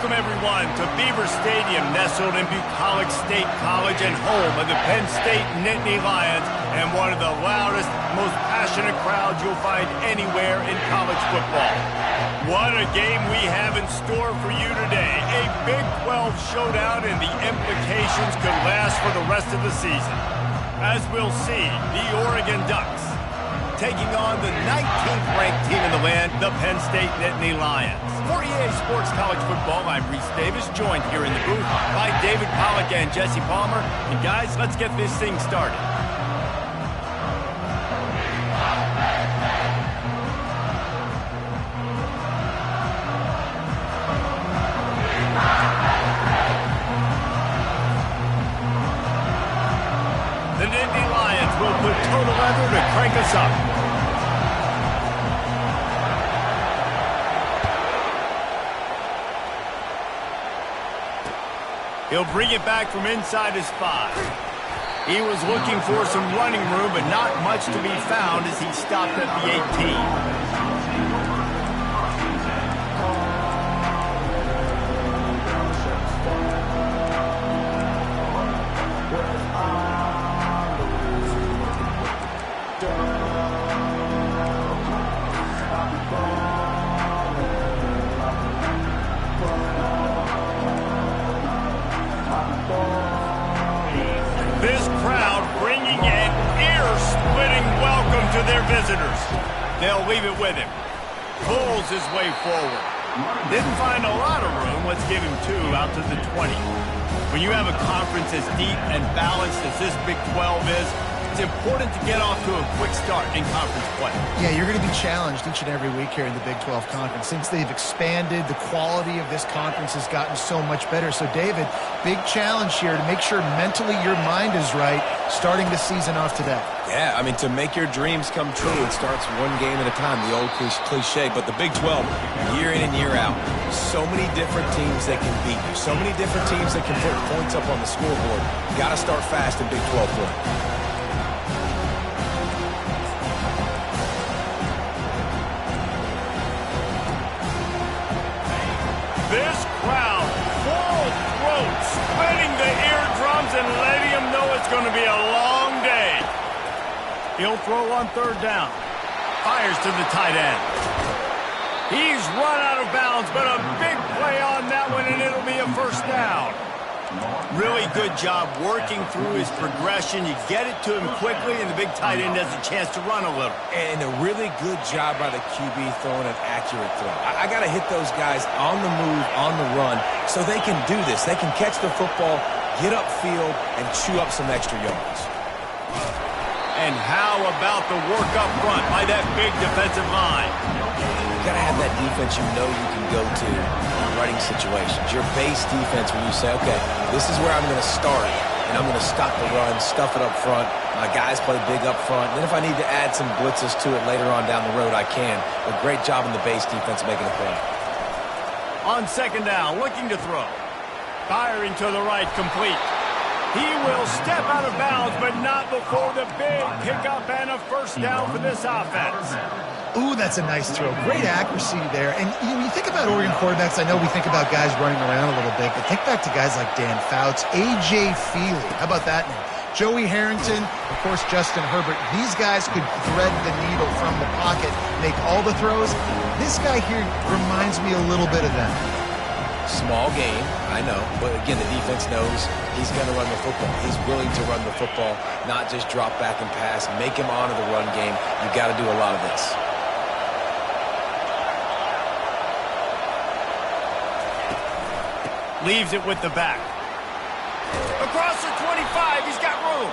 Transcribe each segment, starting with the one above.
Welcome, everyone, to Beaver Stadium, nestled in Bucolic State College and home of the Penn State Nittany Lions, and one of the loudest, most passionate crowds you'll find anywhere in college football. What a game we have in store for you today. A Big 12 showdown, and the implications could last for the rest of the season. As we'll see, the Oregon Ducks taking on the 19th ranked team in the land, the Penn State Nittany Lions. For EA Sports College Football, I'm Reese Davis, joined here in the booth by David Pollack and Jesse Palmer. And guys, let's get this thing started. The Nittany Lions will put total leather to crank us up. He'll bring it back from inside his 5. He was looking for some running room, but not much to be found as he stopped at the 18. This crowd bringing an ear-splitting welcome to their visitors. They'll leave it with him. Pulls his way forward. Didn't find a lot of room. Let's give him 2 out to the 20. When you have a conference as deep and balanced as this Big 12 is, it's important to get off to a quick start in conference play. Yeah, you're going to be challenged each and every week here in the Big 12 Conference. Since they've expanded, the quality of this conference has gotten so much better. So, David, big challenge here to make sure mentally your mind is right starting the season off today. Yeah, I mean, to make your dreams come true, it starts one game at a time, the old cliche. But the Big 12, year in and year out, so many different teams that can beat you, so many different teams that can put points up on the scoreboard. You got to start fast in Big 12 play. This crowd, full throat, splitting the eardrums and letting them know it's going to be a long day. He'll throw on 3rd down. Fires to the tight end. He's run out of bounds, but a big play on that one, and it'll be a 1st down. Really good job working through his progression. You get it to him quickly, and the big tight end has a chance to run a little. And a really good job by the QB throwing an accurate throw. I got to hit those guys on the move, on the run, so they can do this. They can catch the football, get upfield, and chew up some extra yards. And how about the work up front by that big defensive line? You got to have that defense you know you can go to in running situations. Your base defense when you say, okay, this is where I'm going to start, and I'm going to stop the run, stuff it up front. My guys play big up front. Then if I need to add some blitzes to it later on down the road, I can. But great job in the base defense making a play. On 2nd down, looking to throw. Firing to the right, complete. He will step out of bounds, but not before the big pickup and a 1st down for this offense. Ooh, that's a nice throw. Great accuracy there. And you think about Oregon quarterbacks, I know we think about guys running around a little bit, but think back to guys like Dan Fouts, A.J. Feely. How about that name? Joey Harrington, of course, Justin Herbert. These guys could thread the needle from the pocket, make all the throws. This guy here reminds me a little bit of them. Small game, I know, but again, the defense knows he's going to run the football. He's willing to run the football, not just drop back and pass, make him honor the run game. You got to do a lot of this. Leaves it with the back. Across the 25, he's got room.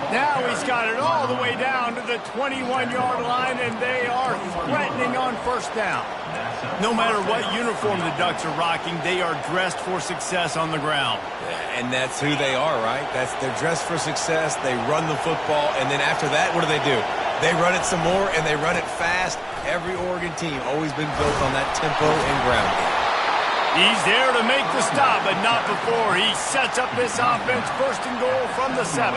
Now he's got it all the way down to the 21-yard line, and they are threatening on 1st down. No matter what uniform the Ducks are rocking, they are dressed for success on the ground. And that's who they are, right? They're dressed for success. They run the football, and then after that, what do? They run it some more, and they run it fast. Every Oregon team always been built on that tempo and ground game. He's there to make the stop, but not before. He sets up this offense 1st and goal from the 7.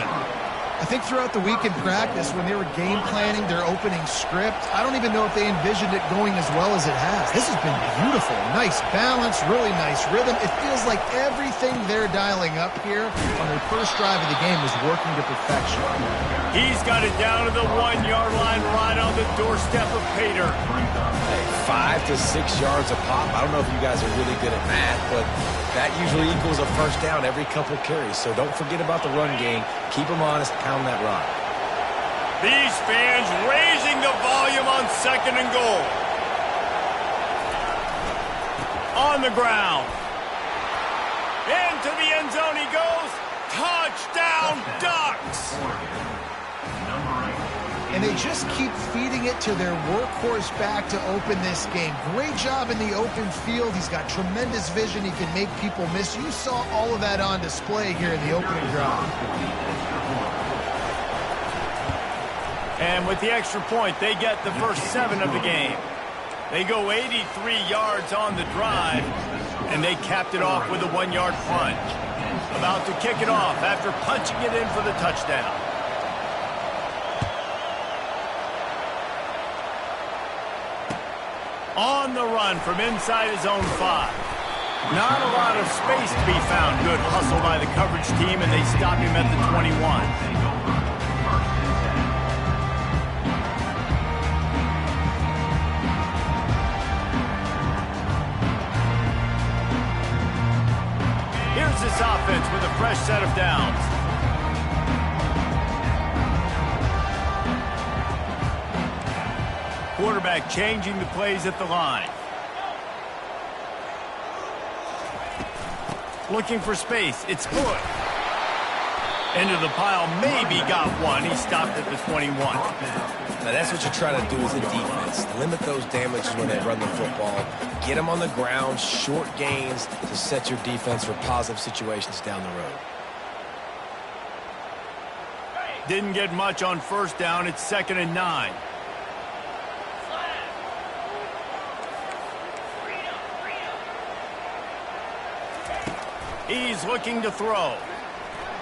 I think throughout the week in practice, when they were game planning their opening script, I don't even know if they envisioned it going as well as it has. This has been beautiful. Nice balance, really nice rhythm. It feels like everything they're dialing up here on their first drive of the game is working to perfection. He's got it down to the 1-yard line right on the doorstep of Pater. Hey, 5 to 6 yards a pop. I don't know if you guys are really good at math, but that usually equals a first down every couple carries. So don't forget about the run game. Keep them honest, pound that rock. These fans raising the volume on 2nd and goal. On the ground. Into the end zone he goes. Touchdown, Ducks! And they just keep feeding it to their workhorse back to open this game. Great job in the open field. He's got tremendous vision. He can make people miss. You saw all of that on display here in the opening drive. And with the extra point, they get the first 7 of the game. They go 83 yards on the drive, and they capped it off with a 1-yard plunge. About to kick it off after punching it in for the touchdown. On the run from inside his own 5. Not a lot of space to be found. Good hustle by the coverage team, and they stop him at the 21. Here's this offense with a fresh set of downs. Quarterback changing the plays at the line. Looking for space. It's good. Into the pile. Maybe got one. He stopped at the 21. Now that's what you try to do as a defense. Limit those damages when they run the football. Get them on the ground. Short gains to set your defense for positive situations down the road. Didn't get much on first down. It's 2nd and 9. He's looking to throw.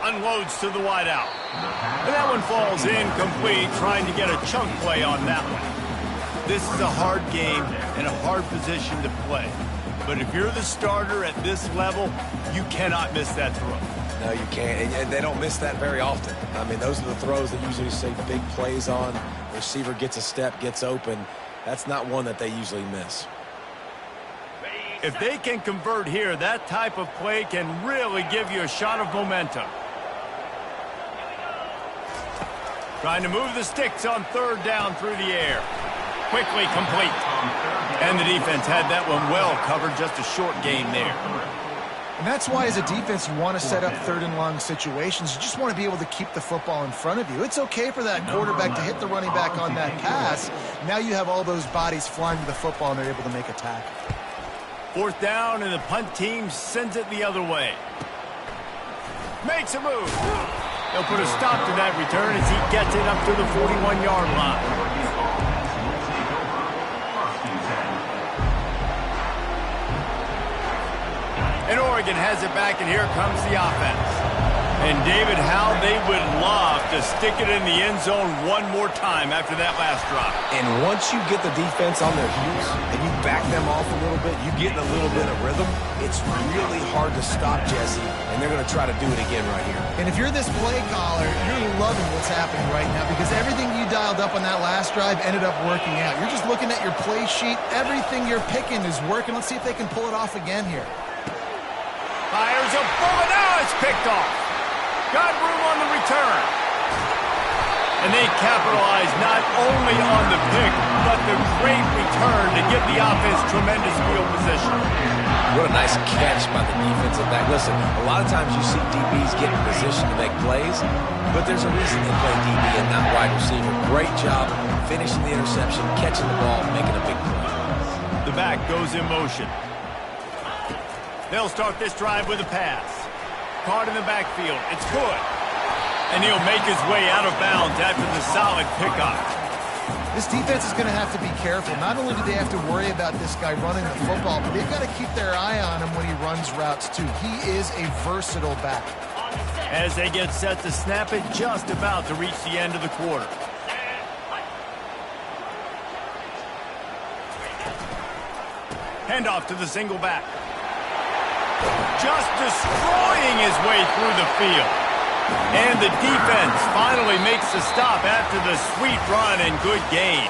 Unloads to the wideout. And that one falls incomplete, trying to get a chunk play on that one. This is a hard game and a hard position to play. But if you're the starter at this level, you cannot miss that throw. No, you can't. And they don't miss that very often. I mean, those are the throws that usually see big plays on. The receiver gets a step, gets open. That's not one that they usually miss. If they can convert here, that type of play can really give you a shot of momentum. Trying to move the sticks on 3rd down through the air. Quickly complete. And the defense had that one well covered, just a short gain there. And that's why as a defense you want to set up 3rd and long situations. You just want to be able to keep the football in front of you. It's okay for that quarterback to hit the running back on that pass. Now you have all those bodies flying to the football and they're able to make a tackle. 4th down, and the punt team sends it the other way. Makes a move. They'll put a stop to that return as he gets it up to the 41-yard line. And Oregon has it back, and here comes the offense. And David, how they would love to stick it in the end zone one more time after that last drive. And once you get the defense on their heels and you back them off a little bit, you get in a little bit of rhythm, it's really hard to stop, Jesse, and they're going to try to do it again right here. And if you're this play caller, you're loving what's happening right now because everything you dialed up on that last drive ended up working out. You're just looking at your play sheet. Everything you're picking is working. Let's see if they can pull it off again here. Fires a bullet. Now it's picked off. Got room on the return. And they capitalize not only on the pick, but the great return to give the offense tremendous field position. What a nice catch by the defensive back. Listen, a lot of times you see DBs get in position to make plays, but there's a reason they play DB and not wide receiver. Great job finishing the interception, catching the ball, making a big play. The back goes in motion. They'll start this drive with a pass. Caught in the backfield. It's good. And he'll make his way out of bounds after the solid pickup. This defense is going to have to be careful. Not only do they have to worry about this guy running the football, but they've got to keep their eye on him when he runs routes too. He is a versatile back. as they get set to snap it just about to reach the end of the quarter. Handoff to the single back. Just destroying his way through the field. And the defense finally makes the stop after the sweet run and good gain.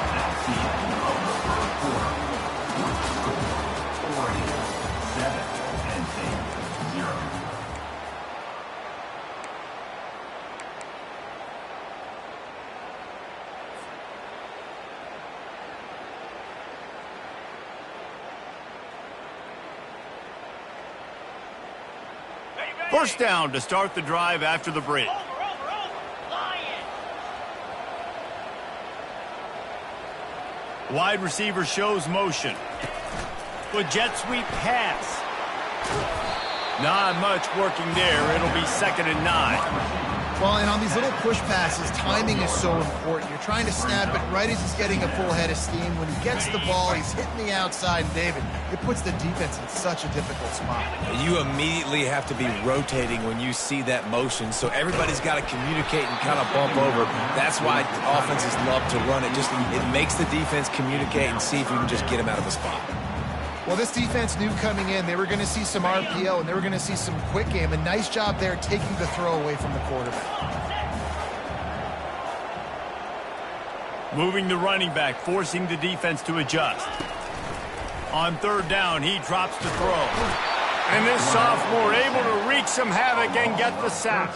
First down to start the drive after the break. Wide receiver shows motion. With jet sweep pass. Not much working there. It'll be 2nd and 9. Well, and on these little push passes, timing is so important. You're trying to snap it right as he's getting a full head of steam. When he gets the ball, he's hitting the outside. And David, it puts the defense in such a difficult spot. You immediately have to be rotating when you see that motion, so everybody's got to communicate and kind of bump over. That's why offenses love to run it. It makes the defense communicate and see if you can just get him out of the spot. Well, this defense knew coming in they were going to see some RPO and they were going to see some quick game. A nice job there taking the throw away from the quarterback. Moving the running back, forcing the defense to adjust. On 3rd down, he drops the throw. And this sophomore able to wreak some havoc and get the sack.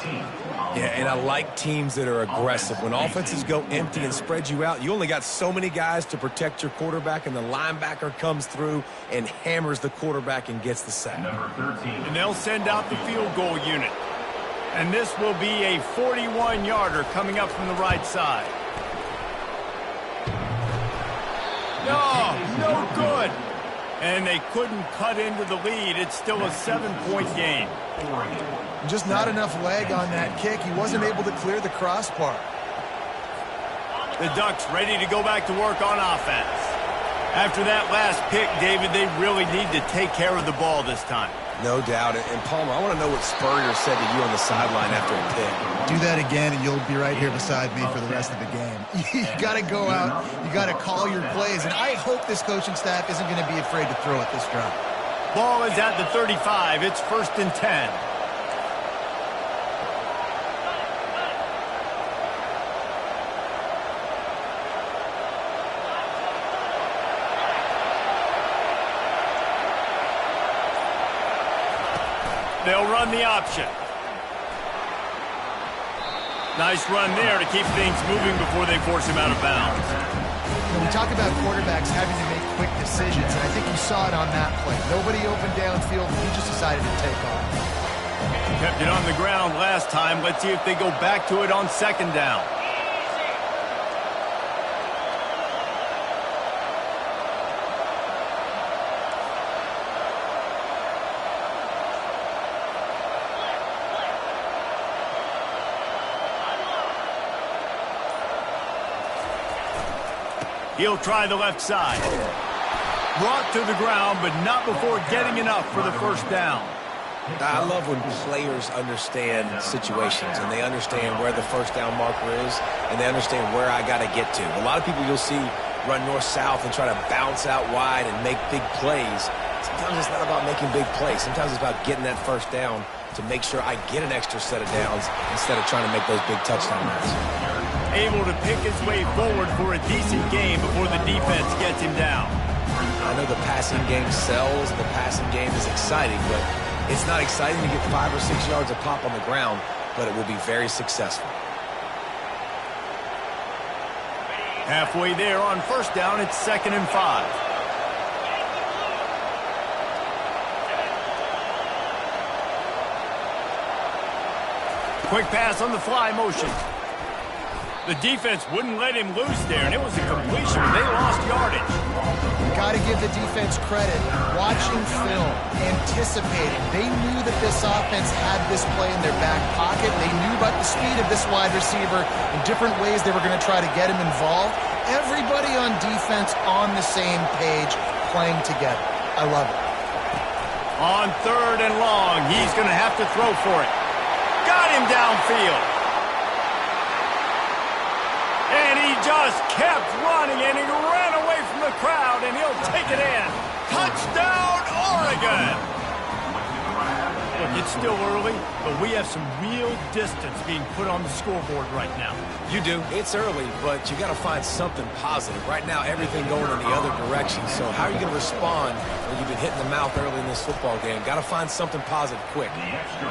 Yeah, and I like teams that are aggressive. When offenses go empty and spread you out, you only got so many guys to protect your quarterback, and the linebacker comes through and hammers the quarterback and gets the sack. And they'll send out the field goal unit. And this will be a 41-yarder coming up from the right side. No good. And they couldn't cut into the lead. It's still a 7-point game. Just not enough leg on that kick. He wasn't able to clear the crossbar. The Ducks ready to go back to work on offense. After that last pick, David, they really need to take care of the ball this time. No doubt. And Palmer, I want to know what Spurrier said to you on the sideline after a pick. Do that again, and you'll be right here beside me for the rest of the game. You got to go out. You got to call your plays. And I hope this coaching staff isn't going to be afraid to throw it this drive. Ball is at the 35. It's 1st and 10. They'll run the option. Nice run there to keep things moving before they force him out of bounds. We talk about quarterbacks having to make quick decisions, and I think you saw it on that play. Nobody opened downfield, and he just decided to take off. Kept it on the ground last time. Let's see if they go back to it on 2nd down. He'll try the left side. Brought to the ground, but not before getting enough for the 1st down. I love when players understand situations and they understand where the 1st down marker is and they understand where I got to get to. A lot of people you'll see run north-south and try to bounce out wide and make big plays. Sometimes it's not about making big plays. Sometimes it's about getting that 1st down to make sure I get an extra set of downs instead of trying to make those big touchdown runs. Able to pick his way forward for a decent game before the defense gets him down. I know the passing game sells, the passing game is exciting, but it's not exciting to get 5 or 6 yards a pop on the ground, but it will be very successful. Halfway there on 1st down, it's 2nd and 5. Quick pass on the fly motion. The defense wouldn't let him loose there, and it was a completion. They lost yardage. Got to give the defense credit. Watching film, anticipating. They knew that this offense had this play in their back pocket. They knew about the speed of this wide receiver and different ways they were going to try to get him involved. Everybody on defense on the same page, playing together. I love it. On 3rd and long, he's going to have to throw for it. Got him downfield. And he just kept running, and he ran away from the crowd, and he'll take it in. Touchdown, Oregon! Look, it's still early, but we have some real distance being put on the scoreboard right now. You do. It's early, but you got to find something positive. Right now, everything going in the other direction. So how are you going to respond when you've been hitting the mouth early in this football game? Got to find something positive quick.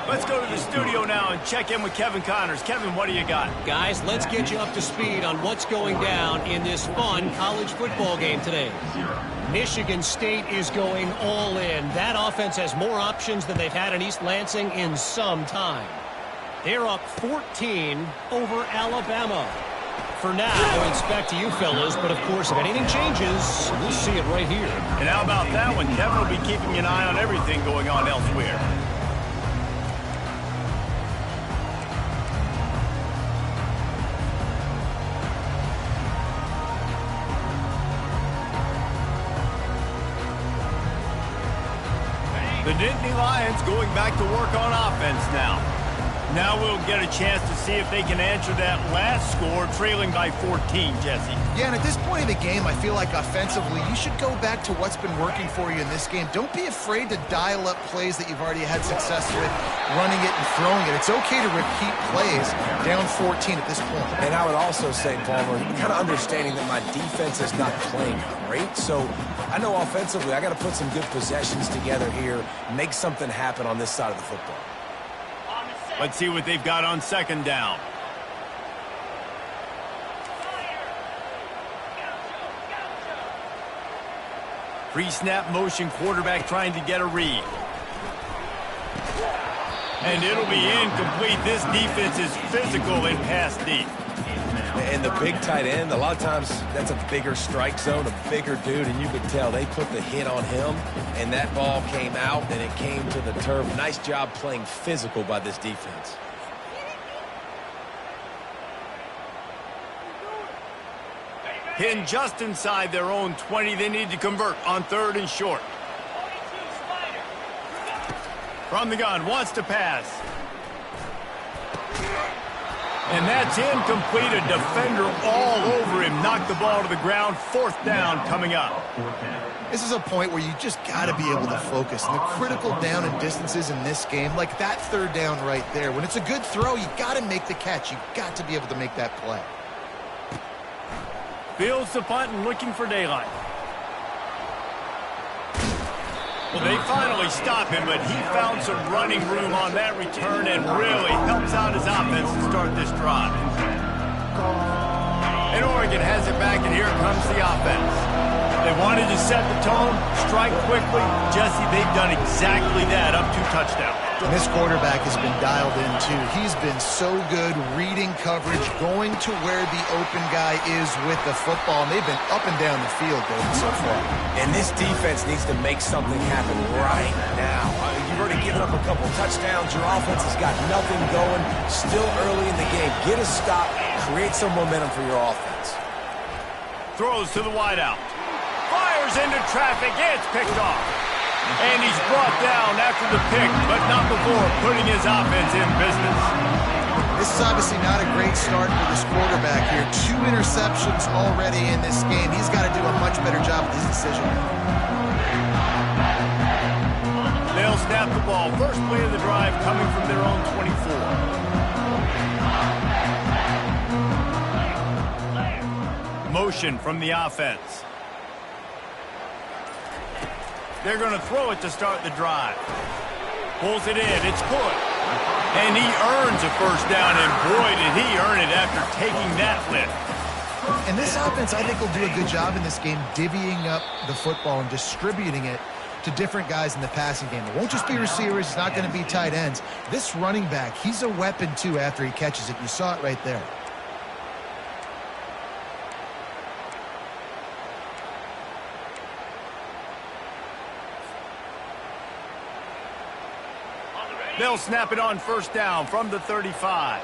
Let's go to the studio now and check in with Kevin Connors. Kevin, what do you got? Guys, let's get you up to speed on what's going down in this fun college football game today. Michigan State is going all in. That offense has more options than they've had in East Lansing in some time. They're up 14 over Alabama. For now, it's back to you fellas, but of course, if anything changes, we'll see it right here. And how about that one? Kevin will be keeping an eye on everything going on elsewhere. The Nittany Lions going back to work on offense now. Now we'll get a chance to see if they can answer that last score, trailing by 14, Jesse. Yeah, and at this point in the game, I feel like offensively, you should go back to what's been working for you in this game. Don't be afraid to dial up plays that you've already had success with, running it and throwing it. It's okay to repeat plays down 14 at this point. And I would also say, Palmer, kind of understanding that my defense is not playing great. So I know offensively, I got to put some good possessions together here, make something happen on this side of the football. Let's see what they've got on second down. Pre-snap motion, quarterback trying to get a read. And it'll be incomplete. This defense is physical in pass deep. And the big tight end, a lot of times that's a bigger strike zone, a bigger dude, and you could tell they put the hit on him, and that ball came out, and it came to the turf. Nice job playing physical by this defense. Hidden just inside their own 20. They need to convert on third and short. From the gun, wants to pass. And that's incomplete. A defender all over him. Knocked the ball to the ground. Fourth down coming up. This is a point where you just got to be able to focus. And the critical down and distances in this game, like that third down right there, when it's a good throw, you got to make the catch. You got to be able to make that play. Fields the punt and looking for daylight. Well, they finally stop him, but he found some running room on that return and really helps out his offense to start this drive. And Oregon has it back, and here comes the offense. They wanted to set the tone, strike quickly. Jesse, they've done exactly that, up 2 touchdowns. And this quarterback has been dialed in, too. He's been so good reading coverage, going to where the open guy is with the football, and they've been up and down the field, David, so far. And this defense needs to make something happen right now. You've already given up a couple touchdowns. Your offense has got nothing going. Still early in the game. Get a stop. Create some momentum for your offense. Throws to the wideout. Fires into traffic. It's picked off. And he's brought down after the pick, but not before putting his offense in business. This is obviously not a great start for this quarterback here. 2 interceptions already in this game. He's got to do a much better job with his decision. They'll snap the ball. First play of the drive coming from their own 24. Motion from the offense. They're going to throw it to start the drive. Pulls it in. It's good. And he earns a first down, and boy, did he earn it after taking that lift. And this offense, I think, will do a good job in this game divvying up the football and distributing it to different guys in the passing game. It won't just be receivers. It's not going to be tight ends. This running back, he's a weapon, too, after he catches it. You saw it right there. They'll snap it on first down from the 35.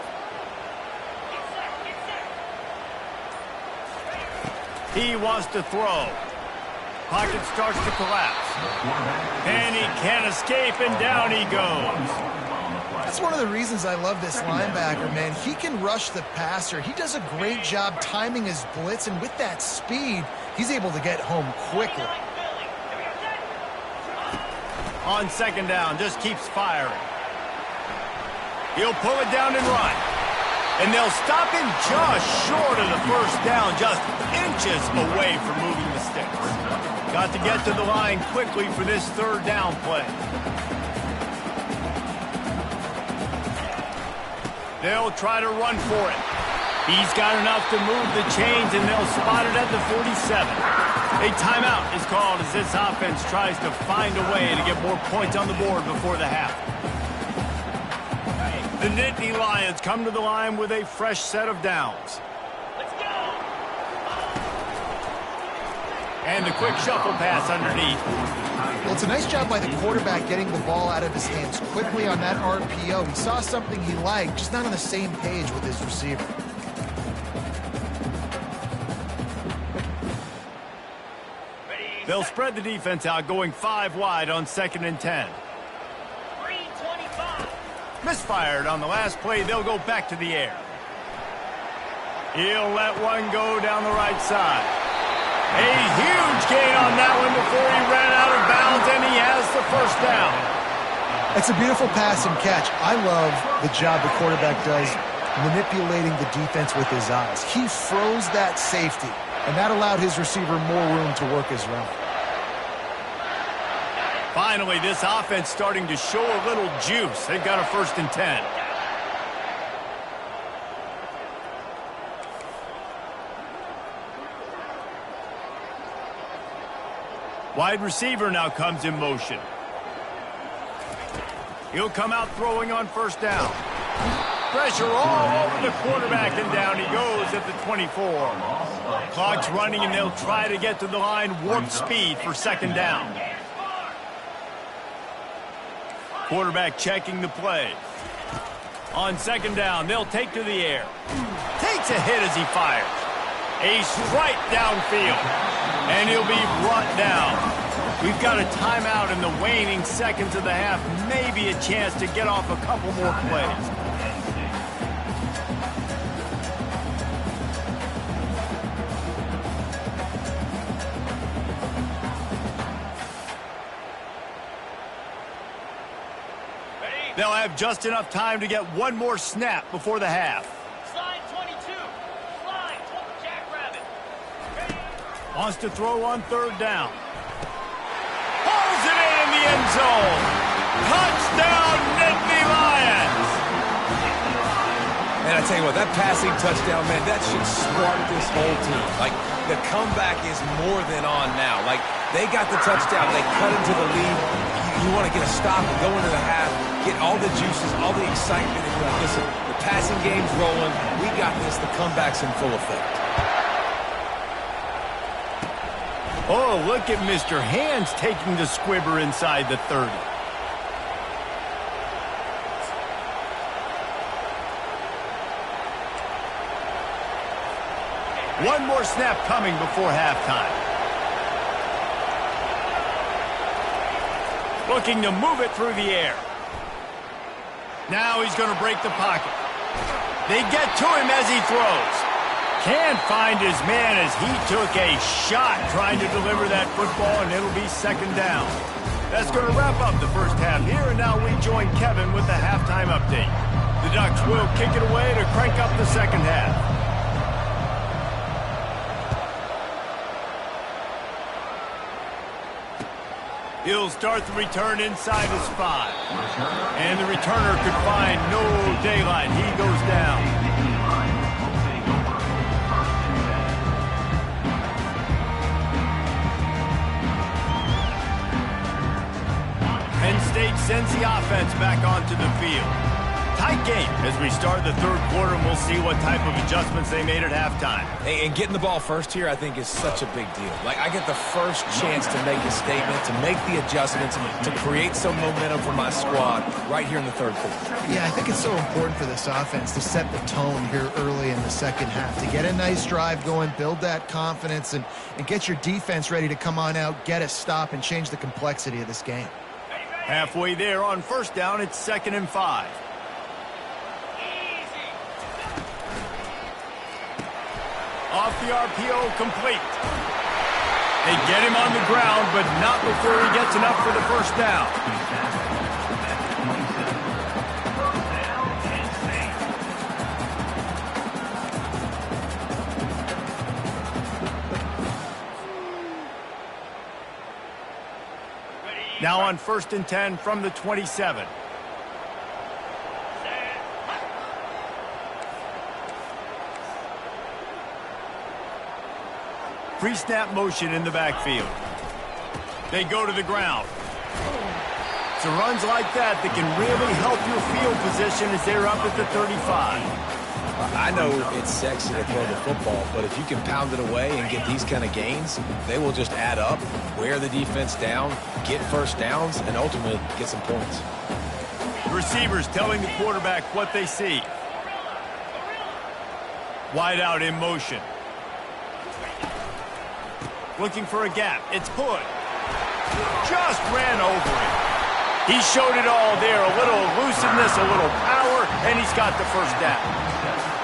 He wants to throw. Pocket starts to collapse. And he can't escape, and down he goes. That's one of the reasons I love this linebacker, man. He can rush the passer. He does a great job timing his blitz, and with that speed, he's able to get home quickly. On second down, just keeps firing. He'll pull it down and run. And they'll stop him just short of the first down, just inches away from moving the sticks. Got to get to the line quickly for this third down play. They'll try to run for it. He's got enough to move the chains, and they'll spot it at the 47. A timeout is called as this offense tries to find a way to get more points on the board before the half. The Nittany Lions come to the line with a fresh set of downs. Let's go! And the quick shuffle pass underneath. Well, it's a nice job by the quarterback getting the ball out of his hands quickly on that RPO. He saw something he liked, just not on the same page with his receiver. They'll spread the defense out, going 5 wide on 2nd and 10. 325. Misfired on the last play. They'll go back to the air. He'll let one go down the right side. A huge gain on that one before he ran out of bounds, and he has the first down. It's a beautiful pass and catch. I love the job the quarterback does manipulating the defense with his eyes. He froze that safety, and that allowed his receiver more room to work his route. Finally, this offense starting to show a little juice. They've got a 1st and 10. Wide receiver now comes in motion. He'll come out throwing on 1st down. Pressure all over the quarterback, and down he goes at the 24. Clock's running, and they'll try to get to the line warp speed for 2nd down. Quarterback checking the play. On 2nd down, they'll take to the air. Takes a hit as he fires. A strike downfield, and he'll be brought down. We've got a timeout in the waning seconds of the half. Maybe a chance to get off a couple more plays. They'll have just enough time to get one more snap before the half. Slide 22. Slide. Jackrabbit. Wants to throw on 3rd down. Pulls it in the end zone. Touchdown, Nittany Lions. And I tell you what, that passing touchdown, man, that should spark this whole team. Like, the comeback is more than on now. Like, they got the touchdown. They cut into the lead. You want to get a stop and go into the half, get all the juices, all the excitement. And you're like, listen, the passing game's rolling. We got this. The comeback's in full effect. Oh, look at Mr. Hands taking the squibber inside the 30. One more snap coming before halftime. Looking to move it through the air. Now he's going to break the pocket. They get to him as he throws. Can't find his man as he took a shot trying to deliver that football, and it'll be 2nd down. That's going to wrap up the first half here, and now we join Kevin with the halftime update. The Ducks will kick it away to crank up the 2nd half. He'll start the return inside his 5. And the returner could find no daylight. He goes down. Penn State sends the offense back onto the field. Tight game as we start the 3rd quarter, and we'll see what type of adjustments they made at halftime. And getting the ball first here, I think, is such a big deal. Like, I get the first chance to make a statement, to make the adjustments, to create some momentum for my squad right here in the 3rd quarter. Yeah, I think it's so important for this offense to set the tone here early in the 2nd half, to get a nice drive going, build that confidence, and get your defense ready to come on out, get a stop, and change the complexity of this game. Halfway there on 1st down, it's 2nd and 5. Off the RPO, complete. They get him on the ground, but not before he gets enough for the first down. Now on 1st and 10 from the 27. Pre-snap motion in the backfield. They go to the ground. It's runs like that that can really help your field position as they're up at the 35. I know it's sexy to throw the football, but if you can pound it away and get these kind of gains, they will just add up, wear the defense down, get first downs, and ultimately get some points. Receivers telling the quarterback what they see. Wide out in motion. Looking for a gap. It's Hood. Just ran over him. He showed it all there. A little elusiveness, a little power, and he's got the first down.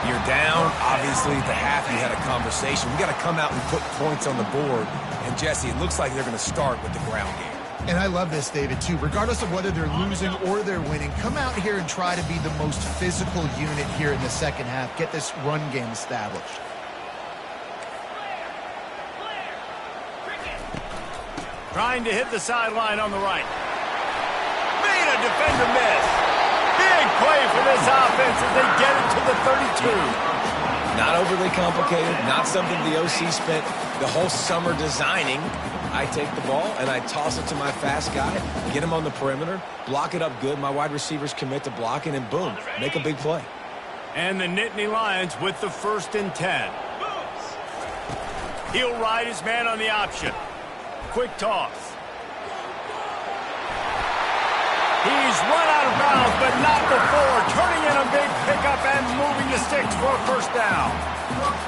You're down. Obviously, at the half, you had a conversation. We got to come out and put points on the board. And, Jesse, it looks like they're going to start with the ground game. And I love this, David, too. Regardless of whether they're losing or they're winning, come out here and try to be the most physical unit here in the second half. Get this run game established. Trying to hit the sideline on the right. Made a defender miss. Big play for this offense as they get it to the 32. Not overly complicated, not something the OC spent the whole summer designing. I take the ball and I toss it to my fast guy, get him on the perimeter, block it up good. My wide receivers commit to blocking, and boom, make a big play. And the Nittany Lions with the 1st and 10. He'll ride his man on the option. Quick toss. He's run out of bounds, but not before. Turning in a big pickup and moving the sticks for a first down.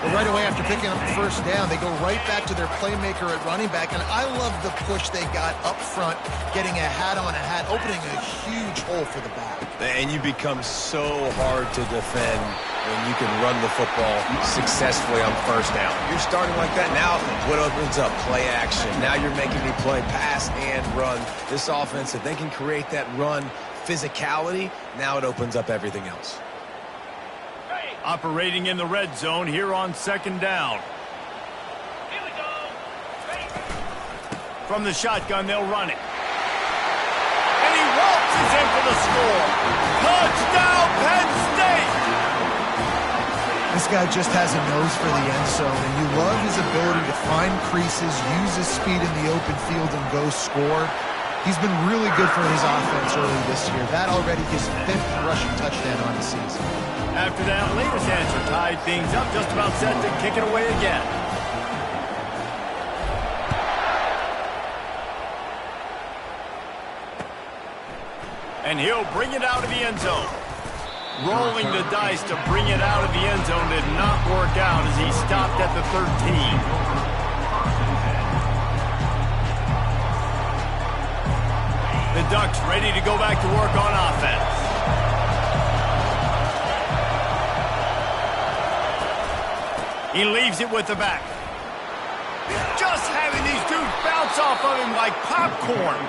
Well, right away after picking up the first down, they go right back to their playmaker at running back. And I love the push they got up front, getting a hat on a hat, opening a huge hole for the back. And you become so hard to defend when you can run the football successfully on first down. You're starting like that. Now, what opens up? Play action. Now you're making me play pass and run. This offense, if they can create that run physicality, now it opens up everything else. Operating in the red zone here on 2nd down. Here we go. From the shotgun, they'll run it. And he waltzes in for the score. Touchdown, Penn State! This guy just has a nose for the end zone, and you love his ability to find creases, use his speed in the open field, and go score. He's been really good for his offense early this year. That already his 5th rushing touchdown on the season. After that latest answer tied things up, just about set to kick it away again. And he'll bring it out of the end zone. Rolling the dice to bring it out of the end zone did not work out as he stopped at the 13. The Ducks ready to go back to work on offense. He leaves it with the back. Just having these dudes bounce off of him like popcorn.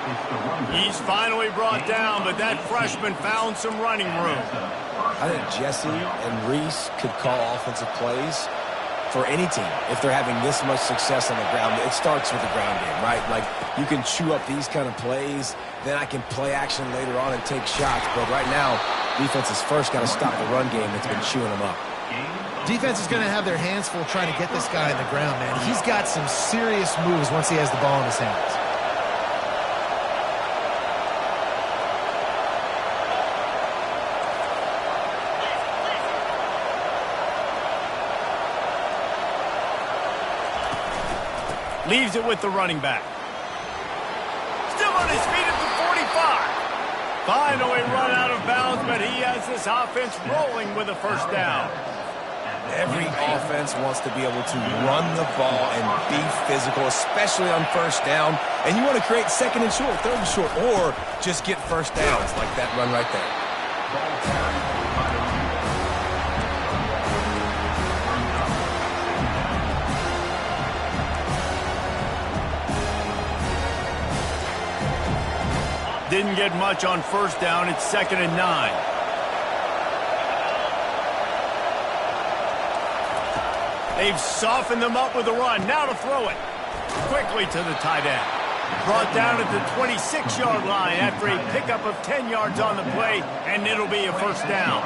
He's finally brought down, but that freshman found some running room. I think Jesse and Reese could call offensive plays for any team if they're having this much success on the ground. It starts with the ground game, right? Like, you can chew up these kind of plays, then I can play action later on and take shots. But right now, defense has first got to stop the run game that's been chewing them up. Defense is going to have their hands full trying to get this guy on the ground, man. He's got some serious moves once he has the ball in his hands. Leaves it with the running back. Still on his feet at the 45. Finally run out of bounds, but he has this offense rolling with a first down. Every offense wants to be able to run the ball and be physical, especially on first down. And you want to create 2nd and short, 3rd and short, or just get first downs like that run right there. Didn't get much on first down. It's 2nd and 9. They've softened them up with a run. Now to throw it. Quickly to the tight end. Brought down at the 26-yard line after a pickup of 10 yards on the play, and it'll be a first down.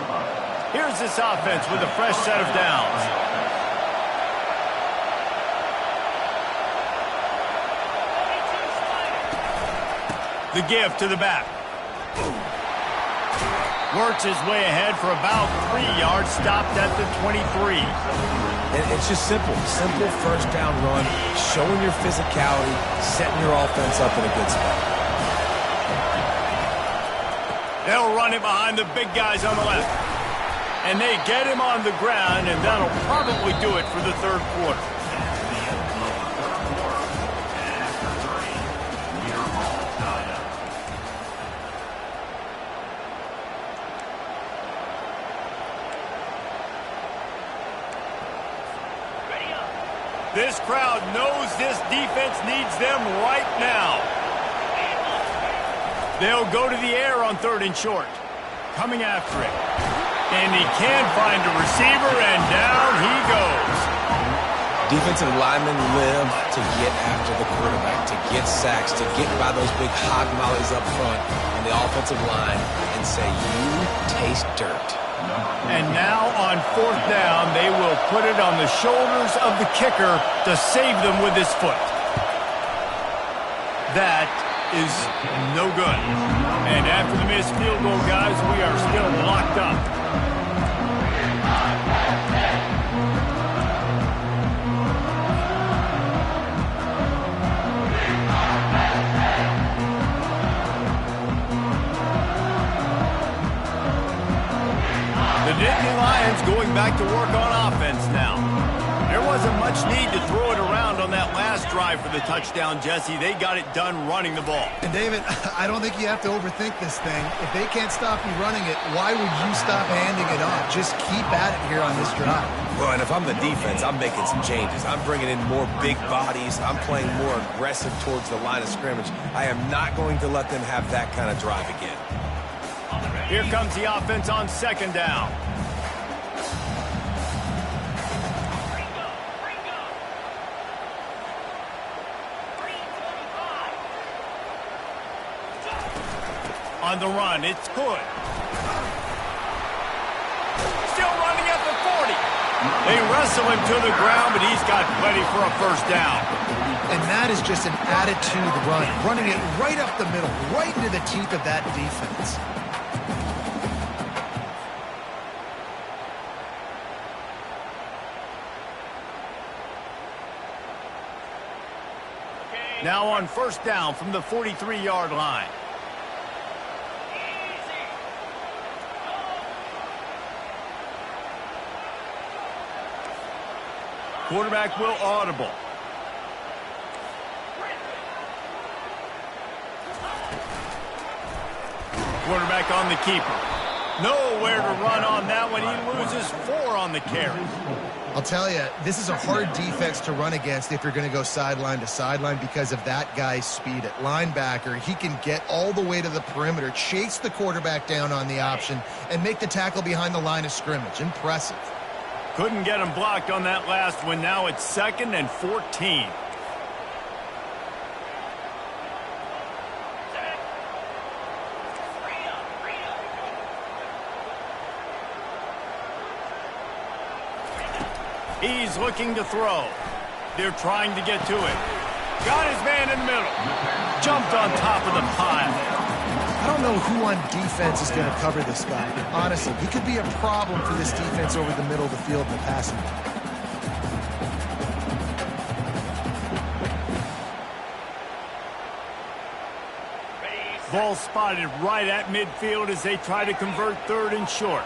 Here's this offense with a fresh set of downs. The give to the back. Works his way ahead for about 3 yards, stopped at the 23. It's just simple first down run, showing your physicality, setting your offense up in a good spot. They'll run it behind the big guys on the left. And they get him on the ground, and that'll probably do it for the third quarter. This crowd knows this defense needs them right now. They'll go to the air on 3rd and short. Coming after it. And he can't find a receiver, and down he goes. Defensive linemen live to get after the quarterback, to get sacks, to get by those big hog mollies up front on the offensive line and say, you taste dirt. And now on 4th down, they will put it on the shoulders of the kicker to save them with his foot. That is no good. And after the missed field goal, guys, we are still locked up. The Nittany Lions going back to work on offense now. There wasn't much need to throw it around on that last drive for the touchdown, Jesse. They got it done running the ball. And David, I don't think you have to overthink this thing. If they can't stop you running it, why would you stop handing it off? Just keep at it here on this drive. Well, and if I'm the defense, I'm making some changes. I'm bringing in more big bodies. I'm playing more aggressive towards the line of scrimmage. I am not going to let them have that kind of drive again. Here comes the offense on 2nd down. On the run, it's good. Still running at the 40. They wrestle him to the ground, but he's got plenty for a first down. And that is just an attitude run, running it right up the middle, right into the teeth of that defense. Now on 1st down from the 43-yard line. Quarterback will audible. Quarterback on the keeper. Nowhere to run on that one. He loses 4 on the carry. I'll tell you, this is a hard defense to run against if you're going to go sideline to sideline because of that guy's speed at linebacker. He can get all the way to the perimeter, chase the quarterback down on the option, and make the tackle behind the line of scrimmage. Impressive. Couldn't get him blocked on that last one. Now it's 2nd and 14. He's looking to throw. They're trying to get to it. Got his man in the middle. Jumped on top of the pile. I don't know who on defense is going to cover this guy. Honestly, he could be a problem for this defense over the middle of the field in the passing game. Ball spotted right at midfield as they try to convert 3rd and short.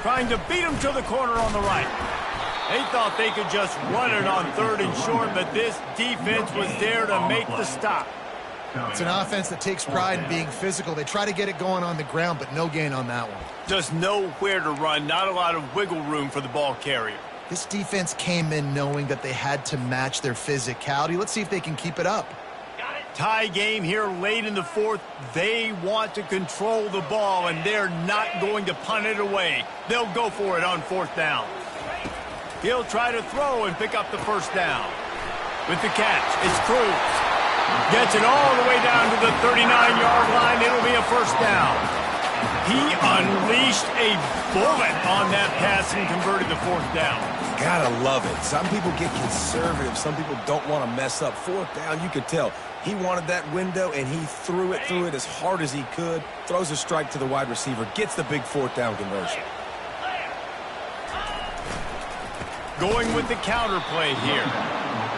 Trying to beat him to the corner on the right. They thought they could just run it on 3rd and short, but this defense was there to make the stop. It's an offense that takes pride in being physical. They try to get it going on the ground, but no gain on that one. Just nowhere to run, not a lot of wiggle room for the ball carrier. This defense came in knowing that they had to match their physicality. Let's see if they can keep it up. Tie game here late in the fourth. They want to control the ball, and they're not going to punt it away. They'll go for it on fourth down. He'll try to throw and pick up the first down. With the catch, it's Cruz. Gets it all the way down to the 39-yard line. It'll be a first down. He unleashed a bullet on that pass and converted the fourth down. Gotta love it. Some people get conservative. Some people don't want to mess up. Fourth down, you could tell. He wanted that window, and he threw it as hard as he could. Throws a strike to the wide receiver. Gets the big fourth down conversion. Going with the counter play here.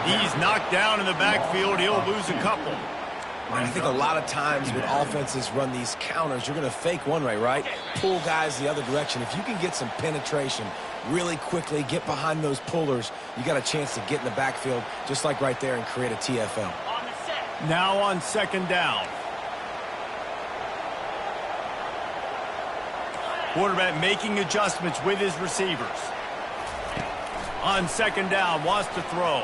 He's knocked down in the backfield. He'll lose a couple. And I think a lot of times when offenses run these counters, you're going to fake one way, right? Pull guys the other direction. If you can get some penetration really quickly, get behind those pullers, you got a chance to get in the backfield, just like right there, and create a TFL. Now on second down. Quarterback making adjustments with his receivers. On second down, wants to throw.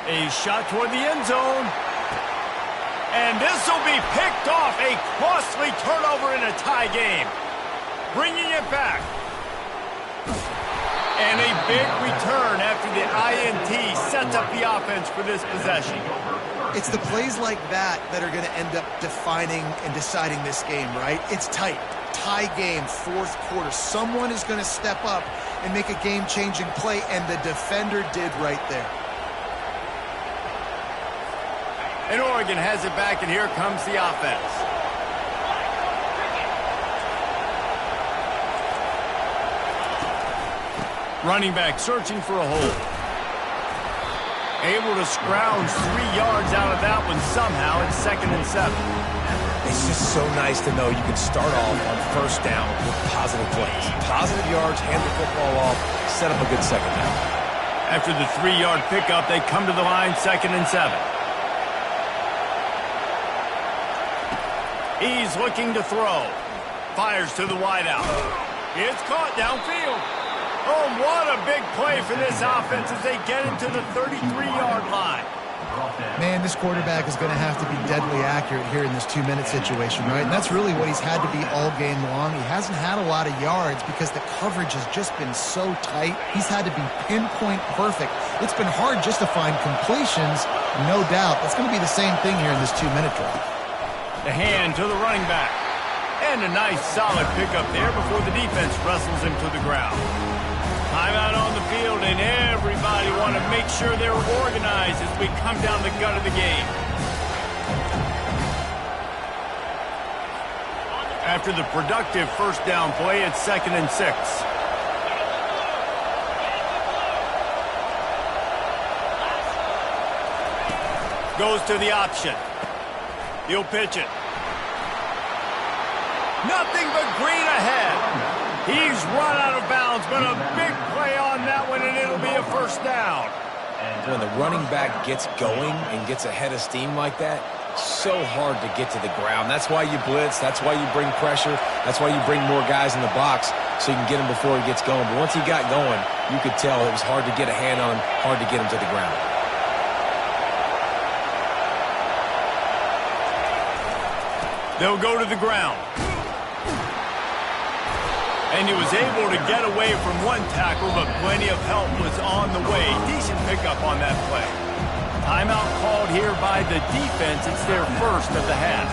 A shot toward the end zone. And this will be picked off. A costly turnover in a tie game. Bringing it back. And a big return after the INT sets up the offense for this possession. It's the plays like that that are going to end up defining and deciding this game, right? It's tight. Tie game, fourth quarter. Someone is going to step up and make a game-changing play, and the defender did right there. And Oregon has it back, and here comes the offense. Running back searching for a hole. Able to scrounge 3 yards out of that one somehow. It's 2nd and 7. It's just so nice to know you can start off on first down with positive plays. Positive yards, hand the football off, set up a good second down. After the 3-yard pickup, they come to the line, 2nd and 7. He's looking to throw. Fires to the wideout. It's caught downfield. Oh, what a big play for this offense as they get into the 33-yard line. Man, this quarterback is going to have to be deadly accurate here in this 2-minute situation, right? And that's really what he's had to be all game long. He hasn't had a lot of yards because the coverage has just been so tight. He's had to be pinpoint perfect. It's been hard just to find completions, no doubt. That's going to be the same thing here in this 2-minute drive. The hand to the running back. And a nice solid pickup there before the defense wrestles him to the ground. Timeout on the field, and everybody want to make sure they're organized as we come down the gut of the game. After the productive first down play, it's 2nd and 6. Goes to the option. He'll pitch it. Nothing but green ahead. He's run out of bounds, but a big play on that one, and it'll be a first down. When the running back gets going and gets ahead of steam like that, so hard to get to the ground. That's why you blitz. That's why you bring pressure. That's why you bring more guys in the box so you can get him before he gets going. But once he got going, you could tell it was hard to get a hand on him, hard to get him to the ground. They'll go to the ground. And he was able to get away from one tackle, but plenty of help was on the way. Decent pickup on that play. Timeout called here by the defense. It's their first of the half.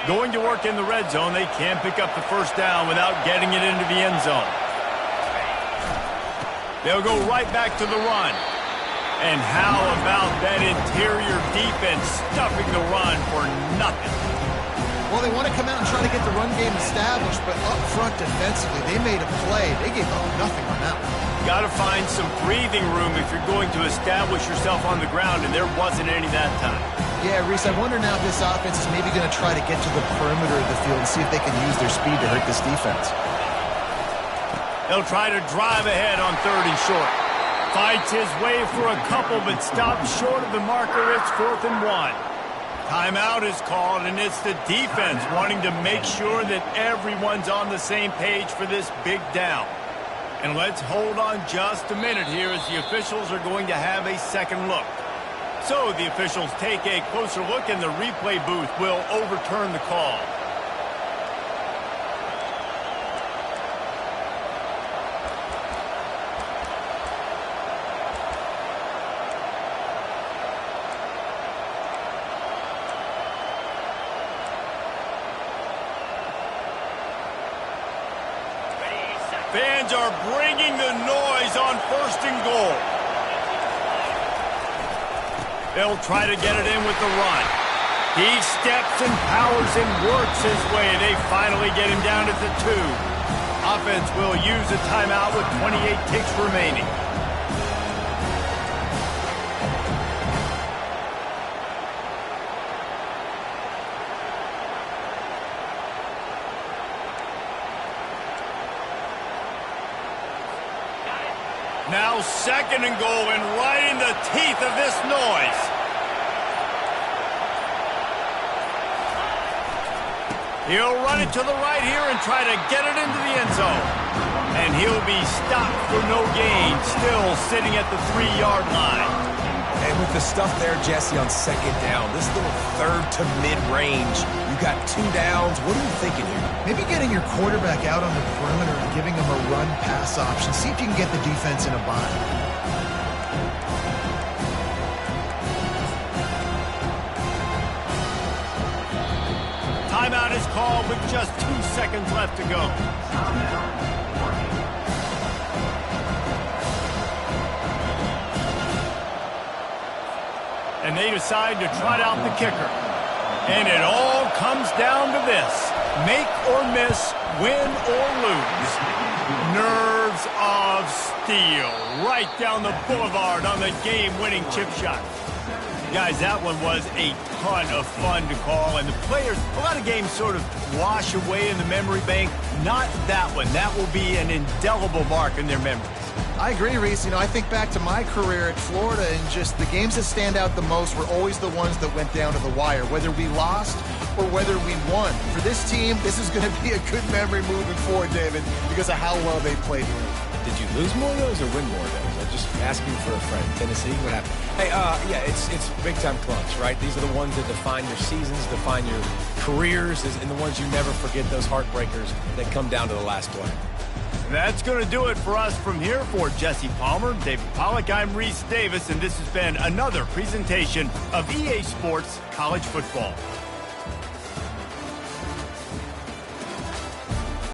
Going to work in the red zone. They can't pick up the first down without getting it into the end zone. They'll go right back to the run. And how about that interior defense stuffing the run for nothing? Well, they want to come out and try to get the run game established, but up front defensively, they made a play. They gave up nothing on that one. Got to find some breathing room if you're going to establish yourself on the ground, and there wasn't any that time. Yeah, Reese, I wonder now if this offense is maybe going to try to get to the perimeter of the field and see if they can use their speed to hurt this defense. He'll try to drive ahead on 3rd and short. Fights his way for a couple, but stops short of the marker. It's 4th and 1. Timeout is called, and it's the defense wanting to make sure that everyone's on the same page for this big down. And let's hold on just a minute here as the officials are going to have a second look. So the officials take a closer look, and the replay booth will overturn the call. Fans are bringing the noise on 1st and goal. They'll try to get it in with the run. He steps and powers and works his way. They finally get him down at the 2. Offense will use a timeout with 28 ticks remaining. Now 2nd and goal, and right in the teeth of this noise. He'll run it to the right here and try to get it into the end zone. And he'll be stopped for no gain, still sitting at the 3-yard line. And with the stuff there, Jesse, on 2nd down, this little 3rd to mid-range, you got 2 downs. What are you thinking here? Maybe getting your quarterback out on the perimeter and giving him a run-pass option. See if you can get the defense in a bind. Timeout is called with just 2 seconds left to go. And they decide to trot out the kicker. And it all comes down to this. Make or miss, win or lose. Nerves of steel right down the boulevard on the game-winning chip shot. Guys, that one was a ton of fun to call, and the players, a lot of games sort of wash away in the memory bank. Not that one. That will be an indelible mark in their memories. I agree, Reese. I think back to my career at Florida, and just the games that stand out the most were always the ones that went down to the wire, whether we lost or whether we won. For this team, this is going to be a good memory moving forward, David, because of how well they played. Did you lose more of those or win more of those? I'm just asking for a friend. Tennessee, what happened? Hey, yeah, it's big-time clubs, right? These are the ones that define your seasons, define your careers, and the ones you never forget, those heartbreakers that come down to the last play. That's going to do it for us from here. For Jesse Palmer, David Pollack, I'm Reese Davis, and this has been another presentation of EA Sports College Football.